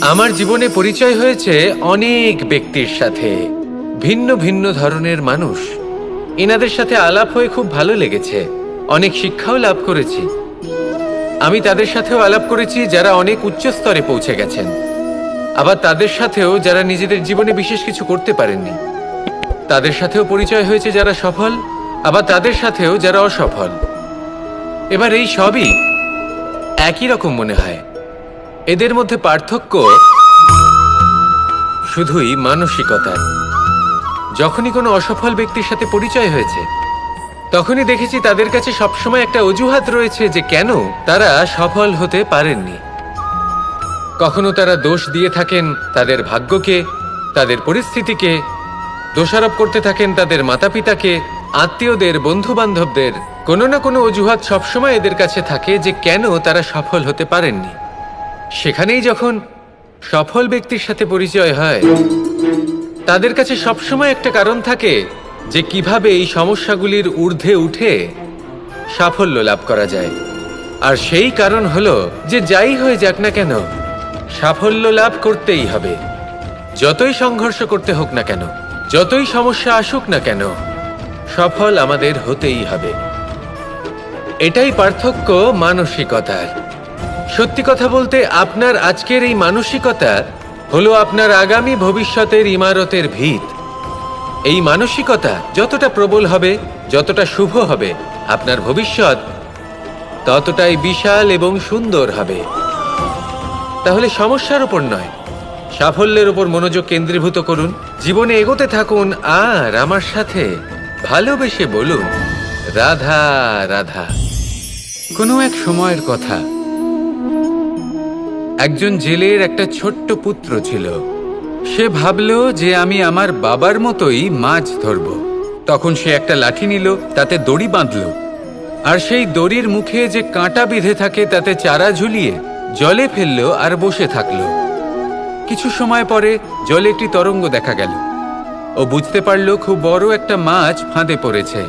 আমার জীবনে পরিচয় হয়েছে অনেক ব্যক্তির সাথে, ভিন্ন ভিন্ন ধরনের মানুষ। এনাদের সাথে আলাপ হয়ে খুব ভালো লেগেছে, অনেক শিক্ষাও লাভ করেছি। আমি তাদের সাথেও আলাপ করেছি যারা অনেক উচ্চ স্তরে পৌঁছে গেছেন, আবার তাদের সাথেও যারা নিজেদের জীবনে বিশেষ কিছু করতে পারেননি। তাদের সাথেও পরিচয় হয়েছে যারা সফল, আবার তাদের সাথেও যারা অসফল। এবার এই সবই একই রকম মনে হয়। এদের মধ্যে পার্থক্য শুধুই মানসিকতার। যখনই কোনো অসফল ব্যক্তির সাথে পরিচয় হয়েছে, তখনই দেখেছি তাদের কাছে সবসময় একটা অজুহাত রয়েছে যে কেন তারা সফল হতে পারেননি। কখনো তারা দোষ দিয়ে থাকেন তাদের ভাগ্যকে, তাদের পরিস্থিতিকে, দোষারোপ করতে থাকেন তাদের মাতা পিতাকে, আত্মীয়দের, বন্ধু বান্ধবদের। কোনো না কোনো অজুহাত সবসময় এদের কাছে থাকে যে কেন তারা সফল হতে পারেননি। সেখানেই যখন সফল ব্যক্তির সাথে পরিচয় হয়, তাদের কাছে সবসময় একটা কারণ থাকে যে কিভাবে এই সমস্যাগুলির ঊর্ধ্বে উঠে সাফল্য লাভ করা যায়। আর সেই কারণ হলো যে যাই হয়ে যাক না কেন, সাফল্য লাভ করতেই হবে। যতই সংঘর্ষ করতে হোক না কেন, যতই সমস্যা আসুক না কেন, সফল আমাদের হতেই হবে। এটাই পার্থক্য মানসিকতার। সত্যি কথা বলতে, আপনার আজকের এই মানসিকতা হলো আপনার আগামী ভবিষ্যতের ইমারতের ভিত। এই মানসিকতা যতটা প্রবল হবে, যতটা শুভ হবে, আপনার ভবিষ্যৎ ততটাই বিশাল এবং সুন্দর হবে। তাহলে সমস্যার উপর নয়, সাফল্যের উপর মনোযোগ কেন্দ্রীভূত করুন, জীবনে এগোতে থাকুন, আর আমার সাথে ভালোবেসে বলুন, রাধা রাধা। কোনো এক সময়ের কথা, একজন জেলের একটা ছোট্ট পুত্র ছিল। সে ভাবল যে আমি আমার বাবার মতোই মাছ ধরব। তখন সে একটা লাঠি নিল, তাতে দড়ি বাঁধল, আর সেই দড়ির মুখে যে কাঁটা বিঁধে থাকে তাতে চারা ঝুলিয়ে জলে ফেলল আর বসে থাকল। কিছু সময় পরে জলে একটি তরঙ্গ দেখা গেল। ও বুঝতে পারল খুব বড় একটা মাছ ফাঁদে পড়েছে।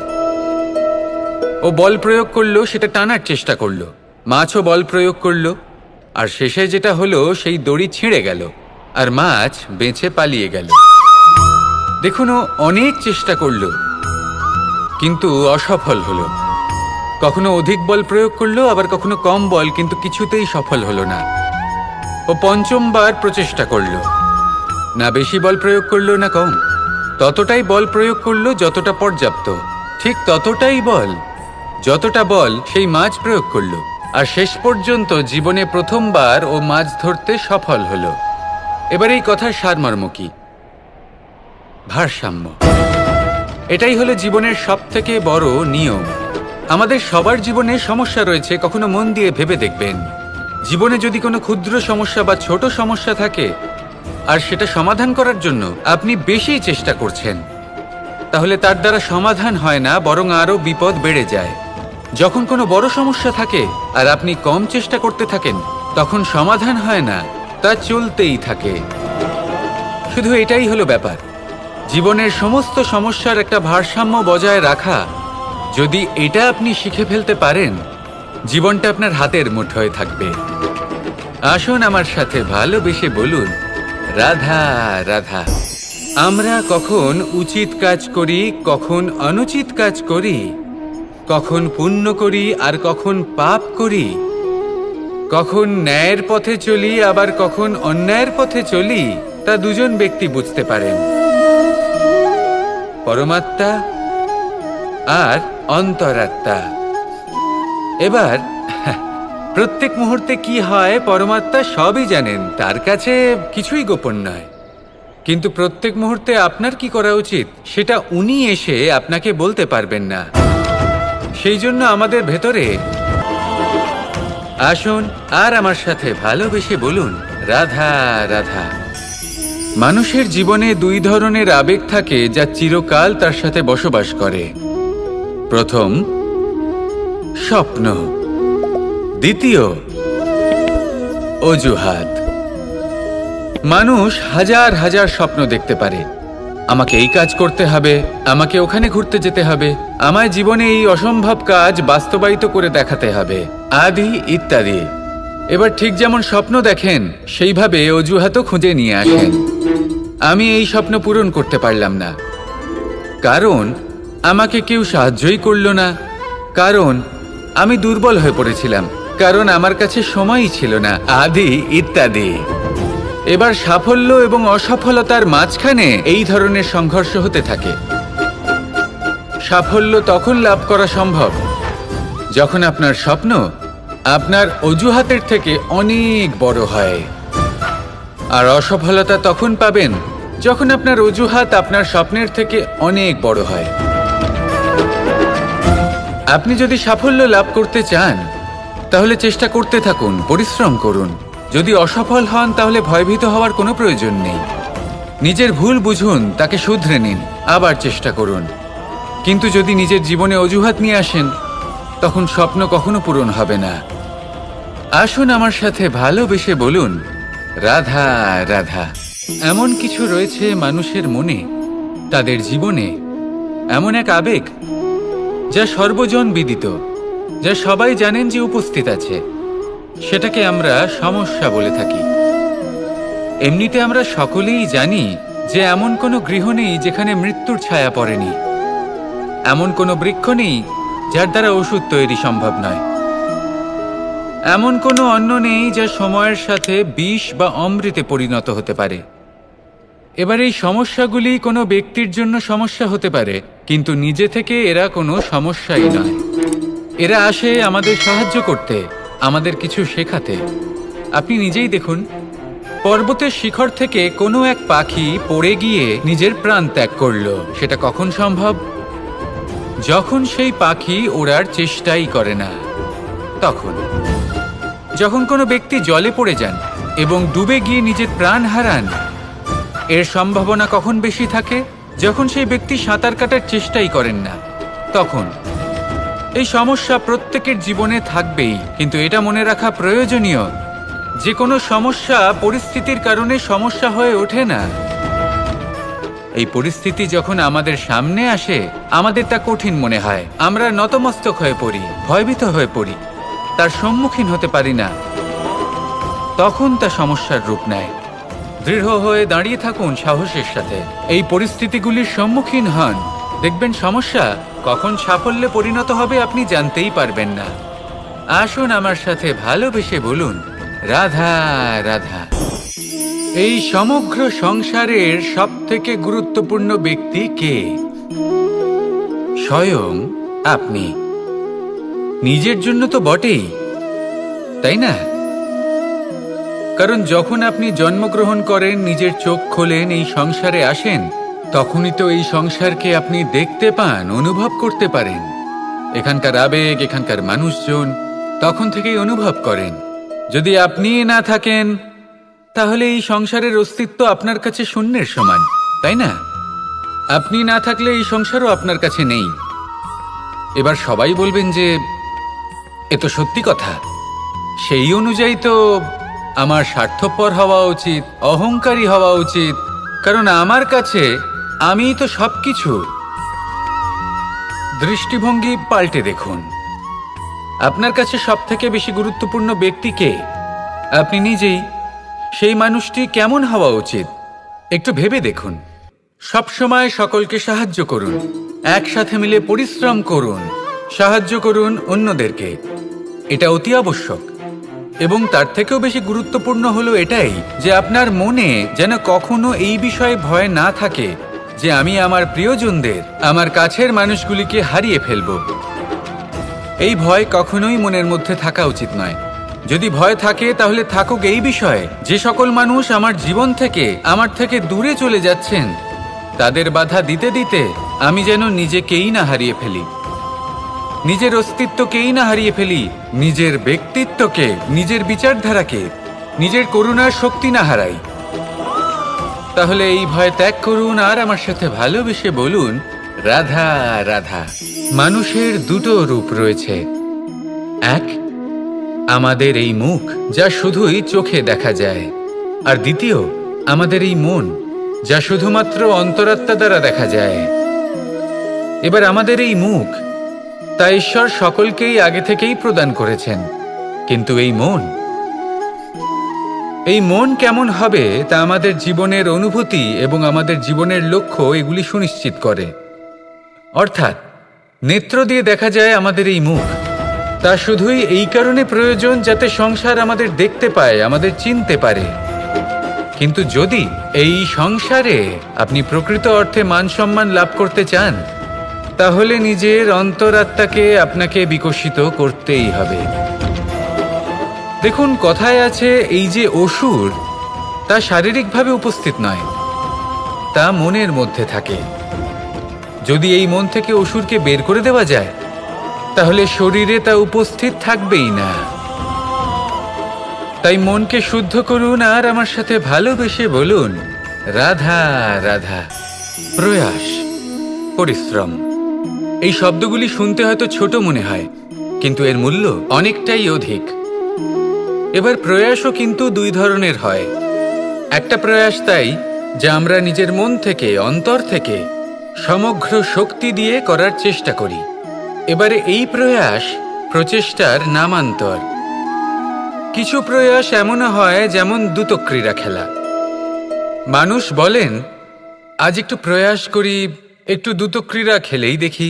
ও বল প্রয়োগ করলো, সেটা টানার চেষ্টা করলো। মাছও বল প্রয়োগ করলো, আর শেষে যেটা হলো, সেই দড়ি ছিঁড়ে গেল আর মাছ বেঁচে পালিয়ে গেল। দেখুন, ও অনেক চেষ্টা করলো কিন্তু অসফল হলো। কখনো অধিক বল প্রয়োগ করলো, আবার কখনো কম বল, কিন্তু কিছুতেই সফল হলো না। ও পঞ্চমবার প্রচেষ্টা করলো, না বেশি বল প্রয়োগ করলো না কম, ততটাই বল প্রয়োগ করলো যতটা পর্যাপ্ত, ঠিক ততটাই বল, যতটা বল সেই মাছ প্রয়োগ করলো। আর শেষ পর্যন্ত জীবনে প্রথমবার ও মাছ ধরতে সফল হলো। এবার এই কথার সারমর্ম কি? ভারসাম্য। এটাই হলো জীবনের সবথেকে বড় নিয়ম। আমাদের সবার জীবনে সমস্যা রয়েছে, কখনো মন দিয়ে ভেবে দেখবেন। জীবনে যদি কোনো ক্ষুদ্র সমস্যা বা ছোট সমস্যা থাকে, আর সেটা সমাধান করার জন্য আপনি বেশি চেষ্টা করছেন, তাহলে তার দ্বারা সমাধান হয় না, বরং আরো বিপদ বেড়ে যায়। যখন কোনো বড় সমস্যা থাকে আর আপনি কম চেষ্টা করতে থাকেন, তখন সমাধান হয় না, তা চলতেই থাকে। শুধু এটাই হলো ব্যাপার। জীবনের সমস্ত সমস্যার একটা ভারসাম্য বজায় রাখা, যদি এটা আপনি শিখে ফেলতে পারেন, জীবনটা আপনার হাতের মুঠোয় থাকবে। আসুন আমার সাথে ভালোবেসে বলুন, রাধা রাধা। আমরা কখন উচিত কাজ করি, কখন অনুচিত কাজ করি, কখন পুণ্য করি আর কখন পাপ করি, কখন ন্যায়ের পথে চলি আবার কখন অন্যায়ের পথে চলি, তা দুজন ব্যক্তি বুঝতে পারেন, পরমাত্মা আর অন্তরাত্মা। এবার প্রত্যেক মুহূর্তে কি হয় পরমাত্মা সবই জানেন, তার কাছে কিছুই গোপন নয়। কিন্তু প্রত্যেক মুহূর্তে আপনার কি করা উচিত সেটা উনি এসে আপনাকে বলতে পারবেন না। সেই জন্য আমাদের ভেতরে আসুন আর আমার সাথে ভালোবেসে বলুন, রাধা রাধা। মানুষের জীবনে দুই ধরনের আবেগ থাকে যা চিরকাল তার সাথে বসবাস করে। প্রথম, স্বপ্ন। দ্বিতীয়, অজুহাত। মানুষ হাজার হাজার স্বপ্ন দেখতে পারে। আমাকে এই কাজ করতে হবে, আমাকে ওখানে ঘুরতে যেতে হবে, আমায় জীবনে এই অসম্ভব কাজ বাস্তবায়িত করে দেখাতে হবে, আদি ইত্যাদি। এবার ঠিক যেমন স্বপ্ন দেখেন সেইভাবে অজুহাতও খুঁজে নিয়ে আসেন। আমি এই স্বপ্ন পূরণ করতে পারলাম না, কারণ আমাকে কেউ সাহায্যই করলো না, কারণ আমি দুর্বল হয়ে পড়েছিলাম, কারণ আমার কাছে সময়ই ছিল না, আদি ইত্যাদি। এবার সাফল্য এবং অসফলতার মাঝখানে এই ধরনের সংঘর্ষ হতে থাকে। সাফল্য তখন লাভ করা সম্ভব যখন আপনার স্বপ্ন আপনার অজুহাতের থেকে অনেক বড় হয়, আর অসফলতা তখন পাবেন যখন আপনার অজুহাত আপনার স্বপ্নের থেকে অনেক বড় হয়। আপনি যদি সাফল্য লাভ করতে চান তাহলে চেষ্টা করতে থাকুন, পরিশ্রম করুন। যদি অসফল হন তাহলে ভয়ভীত হওয়ার কোনো প্রয়োজন নেই। নিজের ভুল বুঝুন, তাকে শুধরে নিন, আবার চেষ্টা করুন। কিন্তু যদি নিজের জীবনে অজুহাত নিয়ে আসেন তখন স্বপ্ন কখনো পূরণ হবে না। আসুন আমার সাথে ভালোবেসে বলুন, রাধা রাধা। এমন কিছু রয়েছে মানুষের মনে, তাদের জীবনে এমন এক আবেগ যা সর্বজন বিদিত, যা সবাই জানেন যে উপস্থিত আছে। সেটাকে আমরা সমস্যা বলে থাকি। এমনিতে আমরা সকলেই জানি যে এমন কোনো গৃহ নেই যেখানে মৃত্যুর ছায়া পড়েনি, এমন কোনো বৃক্ষ নেই যার দ্বারা ওষুধ তৈরি সম্ভব নয়, এমন কোনো অন্ন নেই যা সময়ের সাথে বিষ বা অমৃতে পরিণত হতে পারে। এবার এই সমস্যাগুলি কোনো ব্যক্তির জন্য সমস্যা হতে পারে, কিন্তু নিজে থেকে এরা কোনো সমস্যাই নয়। এরা আসে আমাদের সাহায্য করতে, আমাদের কিছু শেখাতে। আপনি নিজেই দেখুন, পর্বতের শিখর থেকে কোনো এক পাখি পড়ে গিয়ে নিজের প্রাণ ত্যাগ করলো। সেটা কখন সম্ভব? যখন সেই পাখি ওড়ার চেষ্টাই করে না। তখন যখন কোনো ব্যক্তি জলে পড়ে যান এবং ডুবে গিয়ে নিজের প্রাণ হারান, এর সম্ভাবনা কখন বেশি থাকে? যখন সেই ব্যক্তি সাঁতার কাটার চেষ্টাই করেন না। তখন এই সমস্যা প্রত্যেকের জীবনে থাকবেই, কিন্তু এটা মনে রাখা প্রয়োজনীয় যে কোনো সমস্যা পরিস্থিতির কারণে সমস্যা হয়ে ওঠে না। এই পরিস্থিতি যখন আমাদের সামনে আসে আমাদের তা কঠিন মনে হয়, আমরা নতমস্তক হয়ে পড়ি, ভয়ভীত হয়ে পড়ি, তার সম্মুখীন হতে পারি না। তখন তা সমস্যার রূপ নেয়। দৃঢ় হয়ে দাঁড়িয়ে থাকুন সাহসের সাথে, এই পরিস্থিতিগুলির সম্মুখীন হন। দেখবেন সমস্যা কখন সাফল্যে পরিণত হবে আপনি জানতেই পারবেন না। আসুন আমার সাথে ভালোবেসে বলুন, রাধা রাধা। এই সমগ্র সংসারের সবথেকে গুরুত্বপূর্ণ ব্যক্তি কে? স্বয়ং আপনি। নিজের জন্য তো বটেই, তাই না? কারণ যখন আপনি জন্মগ্রহণ করেন, নিজের চোখ খোলেন, এই সংসারে আসেন, তখনই তো এই সংসারকে আপনি দেখতে পান, অনুভব করতে পারেন। এখানকার আবেগ, এখানকার মানুষজন তখন থেকেই অনুভব করেন। যদি আপনি না থাকেন তাহলে এই সংসারের অস্তিত্ব আপনার কাছে শূন্যের সমান, তাই না? আপনি না থাকলে এই সংসারও আপনার কাছে নেই। এবার সবাই বলবেন যে এ তো সত্যি কথা, সেই অনুযায়ী তো আমার স্বার্থপর হওয়া উচিত, অহংকারী হওয়া উচিত, কারণ আমার কাছে আমিই তো সবকিছু। দৃষ্টিভঙ্গি পাল্টে দেখুন, আপনার কাছে সবথেকে বেশি গুরুত্বপূর্ণ ব্যক্তি কে? আপনি নিজেই। সেই মানুষটি কেমন হওয়া উচিত একটু ভেবে দেখুন। সবসময় সকলকে সাহায্য করুন, একসাথে মিলে পরিশ্রম করুন, সাহায্য করুন অন্যদেরকে, এটা অতি আবশ্যক। এবং তার থেকেও বেশি গুরুত্বপূর্ণ হলো এটাই যে আপনার মনে যেন কখনো এই বিষয়ে ভয় না থাকে যে আমি আমার প্রিয়জনদের, আমার কাছের মানুষগুলিকে হারিয়ে ফেলব। এই ভয় কখনোই মনের মধ্যে থাকা উচিত নয়। যদি ভয় থাকে তাহলে থাকুক এই বিষয়ে যে সকল মানুষ আমার জীবন থেকে, আমার থেকে দূরে চলে যাচ্ছেন, তাদের বাধা দিতে দিতে আমি যেন নিজেকেই না হারিয়ে ফেলি, নিজের অস্তিত্বকেই না হারিয়ে ফেলি, নিজের ব্যক্তিত্বকে, নিজের বিচারধারাকে, নিজের করুণার শক্তি না হারাই। তাহলে এই ভয় ত্যাগ করুন আর আমার সাথে ভালোবেসে বলুন, রাধা রাধা। মানুষের দুটো রূপ রয়েছে। এক, আমাদের এই মুখ যা শুধুই চোখে দেখা যায়, আর দ্বিতীয় আমাদের এই মন যা শুধুমাত্র অন্তরাত্মা দ্বারা দেখা যায়। এবার আমাদের এই মুখ তা ঈশ্বর সকলকেই আগে থেকেই প্রদান করেছেন, কিন্তু এই মন এই মন কেমন হবে তা আমাদের জীবনের অনুভূতি এবং আমাদের জীবনের লক্ষ্য এগুলি সুনিশ্চিত করে। অর্থাৎ নেত্র দিয়ে দেখা যায় আমাদের এই মুখ, তা শুধুই এই কারণে প্রয়োজন যাতে সংসার আমাদের দেখতে পায়, আমাদের চিনতে পারে। কিন্তু যদি এই সংসারে আপনি প্রকৃত অর্থে মান সম্মান লাভ করতে চান, তাহলে নিজের অন্তরাত্মাকে আপনাকে বিকশিত করতেই হবে। দেখুন, কথায় আছে এই যে অসুর, তা শারীরিকভাবে উপস্থিত নয়, তা মনের মধ্যে থাকে। যদি এই মন থেকে অসুরকে বের করে দেওয়া যায়, তাহলে শরীরে তা উপস্থিত থাকবেই না। তাই মনকে শুদ্ধ করুন আর আমার সাথে ভালোবেসে বলুন, রাধা রাধা। প্রয়াস, পরিশ্রম, এই শব্দগুলি শুনতে হয়তো ছোট মনে হয়, কিন্তু এর মূল্য অনেকটাই অধিক। এবার প্রয়াসও কিন্তু দুই ধরনের হয়। একটা প্রয়াস তাই যা আমরা নিজের মন থেকে, অন্তর থেকে সমগ্র শক্তি দিয়ে করার চেষ্টা করি। এবারে এই প্রয়াস প্রচেষ্টার নামান্তর। কিছু প্রয়াস এমনও হয় যেমন দ্রুতক্রীড়া খেলা। মানুষ বলেন, আজ একটু প্রয়াস করি, একটু দ্রুতক্রীড়া খেলেই দেখি,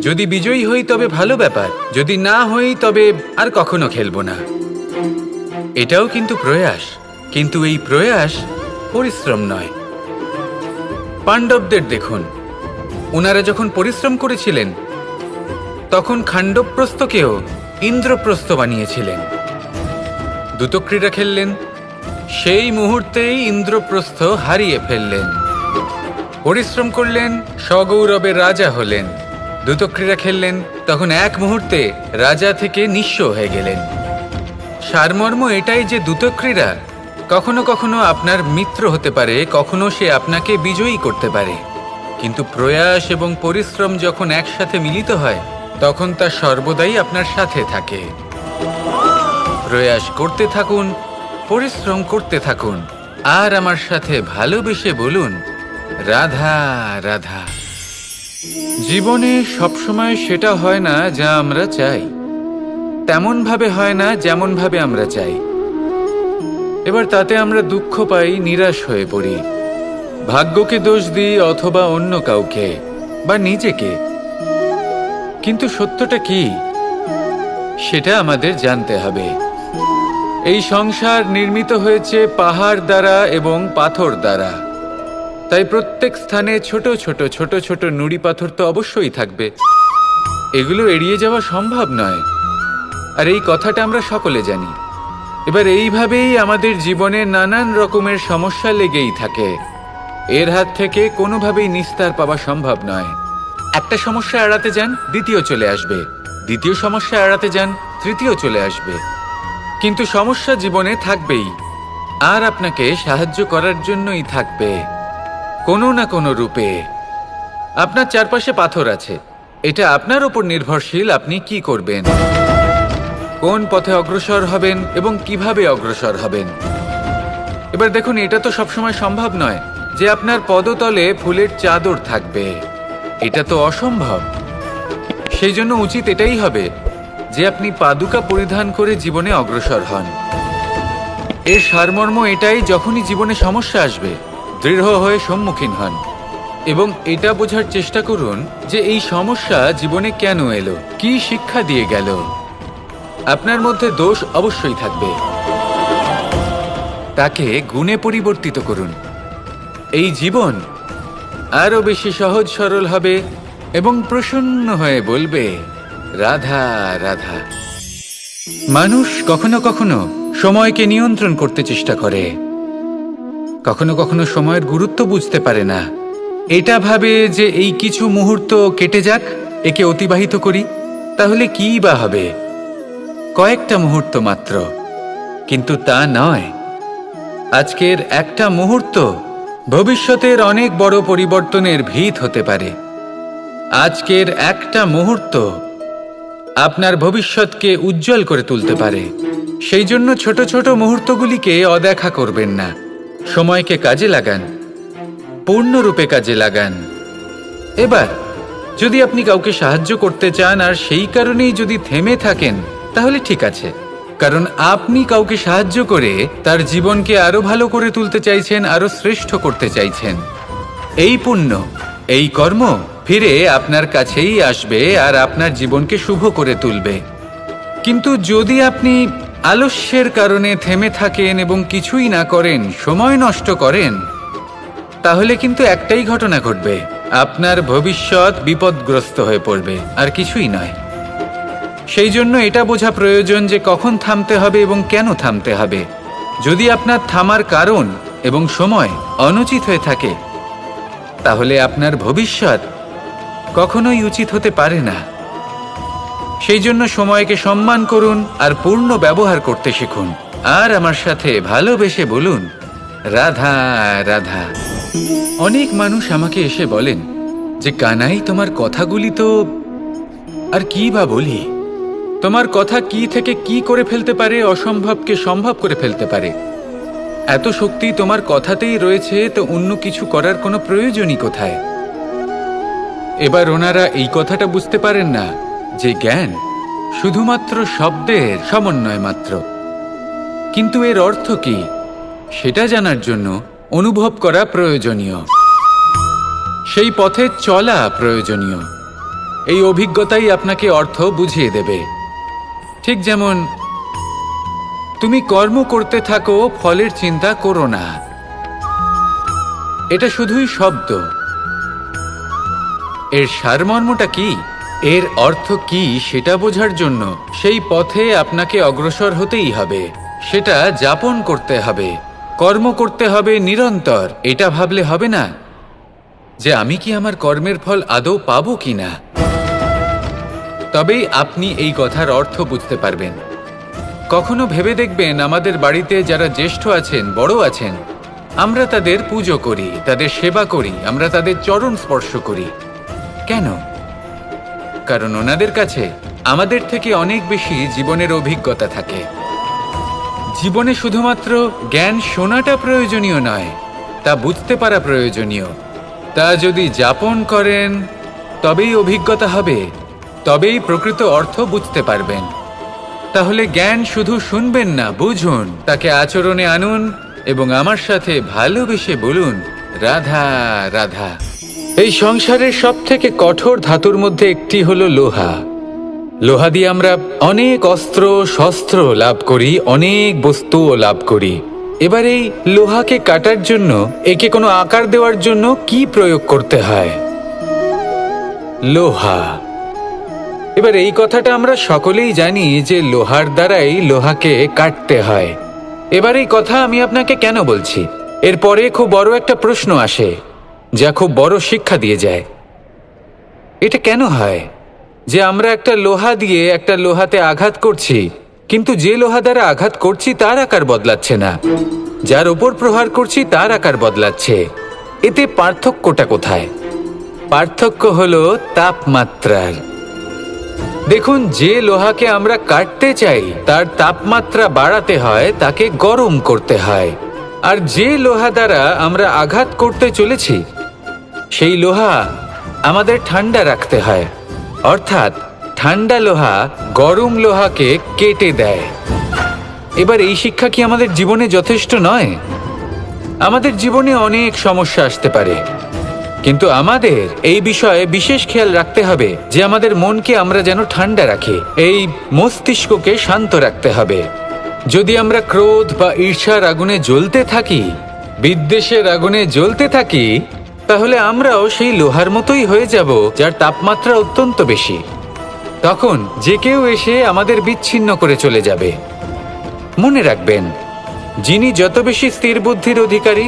যদি বিজয়ী হই তবে ভালো ব্যাপার, যদি না হই তবে আর কখনো খেলবো না। এটাও কিন্তু প্রয়াস, কিন্তু এই প্রয়াস পরিশ্রম নয়। পাণ্ডবদের দেখুন, ওনারা যখন পরিশ্রম করেছিলেন তখন খাণ্ডবপ্রস্থকেও ইন্দ্রপ্রস্থ বানিয়েছিলেন। দ্রুতক্রীড়া খেললেন, সেই মুহূর্তেই ইন্দ্রপ্রস্থ হারিয়ে ফেললেন। পরিশ্রম করলেন, সগৌরবে রাজা হলেন। দ্রুতক্রীড়া খেললেন, তখন এক মুহূর্তে রাজা থেকে নিঃস্ব হয়ে গেলেন। সারমর্ম এটাই যে দ্রুতক্রীড়া কখনো কখনো আপনার মিত্র হতে পারে, কখনো সে আপনাকে বিজয়ী করতে পারে, কিন্তু প্রয়াস এবং পরিশ্রম যখন একসাথে মিলিত হয় তখন তা সর্বদাই আপনার সাথে থাকে। প্রয়াস করতে থাকুন, পরিশ্রম করতে থাকুন, আর আমার সাথে ভালোবেসে বলুন, রাধা রাধা। জীবনে সবসময় সেটা হয় না যা আমরা চাই, তেমন ভাবে হয় না যেমন ভাবে আমরা চাই। এবার তাতে আমরা দুঃখ পাই, নিরাশ হয়ে পড়ি, ভাগ্যকে দোষ দিই অথবা অন্য কাউকে বা নিজেকে। কিন্তু সত্যটা কি সেটা আমাদের জানতে হবে। এই সংসার নির্মিত হয়েছে পাহাড় দ্বারা এবং পাথর দ্বারা, তাই প্রত্যেক স্থানে ছোট ছোট ছোট ছোট নুড়ি পাথর তো অবশ্যই থাকবে। এগুলো এড়িয়ে যাওয়া সম্ভব নয়, আর এই কথাটা আমরা সকলে জানি। এবার এইভাবেই আমাদের জীবনে নানান রকমের সমস্যা লেগেই থাকে। এর হাত থেকে কোনোভাবেই নিস্তার পাওয়া সম্ভব নয়। একটা সমস্যা এড়াতে যান, দ্বিতীয় চলে আসবে, দ্বিতীয় সমস্যা এড়াতে যান, তৃতীয় চলে আসবে। কিন্তু সমস্যা জীবনে থাকবেই, আর আপনাকে সাহায্য করার জন্যই থাকবে কোনো না কোনো রূপে। আপনার চারপাশে পাথর আছে, এটা আপনার উপর নির্ভরশীল আপনি কি করবেন, কোন পথে অগ্রসর হবেন এবং কিভাবে অগ্রসর হবেন। এবার দেখুন, এটা তো সবসময় সম্ভব নয় যে আপনার পদতলে ফুলের চাদর থাকবে, এটা তো অসম্ভব। সেই জন্য উচিত এটাই হবে যে আপনি পাদুকা পরিধান করে জীবনে অগ্রসর হন। এর সারমর্ম এটাই, যখনই জীবনে সমস্যা আসবে দৃঢ় হয়ে সম্মুখীন হন এবং এটা বোঝার চেষ্টা করুন যে এই সমস্যা জীবনে কেন এলো, কি শিক্ষা দিয়ে গেল। আপনার মধ্যে দোষ অবশ্যই থাকবে, তাকে গুণে পরিবর্তিত করুন। এই জীবন আরো বেশি সহজ সরল হবে এবং প্রসন্ন হয়ে বলবে, রাধা রাধা। মানুষ কখনো কখনো সময়কে নিয়ন্ত্রণ করতে চেষ্টা করে, কখনো কখনো সময়ের গুরুত্ব বুঝতে পারে না। এটা ভাবে যে এই কিছু মুহূর্ত কেটে যাক, একে অতিবাহিত করি, তাহলে কি বা হবে, কয়েকটা মুহূর্ত মাত্র। কিন্তু তা নয়, আজকের একটা মুহূর্ত ভবিষ্যতের অনেক বড় পরিবর্তনের ভিত হতে পারে। আজকের একটা মুহূর্ত আপনার ভবিষ্যৎকে উজ্জ্বল করে তুলতে পারে। সেই জন্য ছোট ছোট মুহূর্তগুলিকে অদেখা করবেন না, সময়কে কাজে লাগান, পূর্ণরূপে কাজে লাগান। এবার যদি আপনি কাউকে সাহায্য করতে চান আর সেই কারণেই যদি থেমে থাকেন, তাহলে ঠিক আছে, কারণ আপনি কাউকে সাহায্য করে তার জীবনকে আরো ভালো করে তুলতে চাইছেন, আরো শ্রেষ্ঠ করতে চাইছেন। এই পুণ্য, এই কর্ম ফিরে আপনার কাছেই আসবে আর আপনার জীবনকে শুভ করে তুলবে। কিন্তু যদি আপনি আলস্যের কারণে থেমে থাকেন এবং কিছুই না করেন, সময় নষ্ট করেন, তাহলে কিন্তু একটাই ঘটনা ঘটবে, আপনার ভবিষ্যৎ বিপদগ্রস্ত হয়ে পড়বে, আর কিছুই নয়। সেই জন্য এটা বোঝা প্রয়োজন যে কখন থামতে হবে এবং কেন থামতে হবে। যদি আপনার থামার কারণ এবং সময় অনুচিত হয়ে থাকে, তাহলে আপনার ভবিষ্যৎ কখনোই উচিত হতে পারে না। সেই জন্য সময়কে সম্মান করুন আর পূর্ণ ব্যবহার করতে শিখুন। আর আমার সাথে ভালোবেসে বলুন, রাধা রাধা। অনেক মানুষ আমাকে এসে বলেন যে কানাই, তোমার কথাগুলি তো আর কি বা বলি, তোমার কথা কি থেকে কি করে ফেলতে পারে, অসম্ভবকে সম্ভব করে ফেলতে পারে। এত শক্তি তোমার কথাতেই রয়েছে, তো অন্য কিছু করার কোনো প্রয়োজনই কোথায়? এবার ওনারা এই কথাটা বুঝতে পারেন না যে জ্ঞান শুধুমাত্র শব্দের সমন্বয় মাত্র। কিন্তু এর অর্থ কি সেটা জানার জন্য অনুভব করা প্রয়োজনীয়, সেই পথে চলা প্রয়োজনীয়। এই অভিজ্ঞতাই আপনাকে অর্থ বুঝিয়ে দেবে। ঠিক যেমন তুমি কর্ম করতে থাকো, ফলের চিন্তা করো না, এটা শুধুই শব্দ। এর সারমর্মটা কি, এর অর্থ কি সেটা বোঝার জন্য সেই পথে আপনাকে অগ্রসর হতেই হবে, সেটা যাপন করতে হবে, কর্ম করতে হবে নিরন্তর। এটা ভাবলে হবে না যে আমি কি আমার কর্মের ফল আদৌ পাবো কিনা। তবেই আপনি এই কথার অর্থ বুঝতে পারবেন। কখনো ভেবে দেখবেন, আমাদের বাড়িতে যারা জ্যেষ্ঠ আছেন, বড় আছেন, আমরা তাদের পুজো করি, তাদের সেবা করি, আমরা তাদের চরণ স্পর্শ করি। কেন? কারণ ওনাদের কাছে আমাদের থেকে অনেক বেশি জীবনের অভিজ্ঞতা থাকে। জীবনে শুধুমাত্র জ্ঞান শোনাটা প্রয়োজনীয় নয়, তা বুঝতে পারা প্রয়োজনীয়। তা যদি যাপন করেন তবেই অভিজ্ঞতা হবে, তবেই প্রকৃত অর্থ বুঝতে পারবেন। তাহলে জ্ঞান শুধু শুনবেন না, বুঝুন, তাকে আচরণে আনুন এবং আমার সাথে ভালোবেসে বলুন, রাধা রাধা। এই সংসারের সব থেকে কঠোর ধাতুর মধ্যে একটি হলো লোহা। লোহা দিয়ে আমরা অনেক অস্ত্র শস্ত্র লাভ করি, অনেক বস্তুও লাভ করি। এবার এই লোহাকে কাটার জন্য, একে কোনো আকার দেওয়ার জন্য কি প্রয়োগ করতে হয়? লোহা। এবার এই কথাটা আমরা সকলেই জানি যে লোহার দ্বারাই লোহাকে কাটতে হয়। এবার এই কথা আমি আপনাকে কেন বলছি, এরপরে খুব বড় একটা প্রশ্ন আসে যা খুব বড় শিক্ষা দিয়ে যায়। এটা কেন হয় যে আমরা একটা লোহা দিয়ে একটা লোহাতে আঘাত করছি, কিন্তু যে লোহা দ্বারা আঘাত করছি তার আকার বদলাচ্ছে না, যার ওপর প্রহার করছি তার আকার বদলাচ্ছে? এতে পার্থক্যটা কোথায়? পার্থক্য হলো তাপমাত্রার। দেখুন, যে লোহাকে আমরা কাটতে চাই তার তাপমাত্রা বাড়াতে হয়, তাকে গরম করতে হয়। আর যে লোহা দ্বারা আমরা আঘাত করতে চলেছি সেই লোহা আমাদের ঠান্ডা রাখতে হয়। অর্থাৎ ঠান্ডা লোহা গরম লোহাকে কেটে দেয়। এবার এই শিক্ষা কি আমাদের জীবনে যথেষ্ট নয়? আমাদের জীবনে অনেক সমস্যা আসতে পারে, কিন্তু আমাদের এই বিষয়ে বিশেষ খেয়াল রাখতে হবে যে আমাদের মনকে আমরা যেন ঠান্ডা রাখি, এই মস্তিষ্ককে শান্ত রাখতে হবে। যদি আমরা ক্রোধ বা ঈর্ষার আগুনে জ্বলতে থাকি, বিদ্বেষের আগুনে জ্বলতে থাকি, তাহলে আমরাও সেই লোহার মতোই হয়ে যাব যার তাপমাত্রা অত্যন্ত বেশি। তখন যে কেউ এসে আমাদের বিচ্ছিন্ন করে চলে যাবে। মনে রাখবেন, যিনি যত বেশি স্থির বুদ্ধির অধিকারী,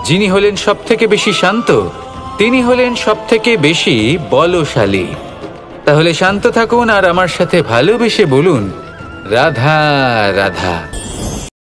যিনি হলেন সব থেকে বেশি শান্ত, তিনি হলেন সব থেকে বেশি বলশালী। তাহলে শান্ত থাকুন আর আমার সাথে ভালোবেসে বলুন, রাধা রাধা।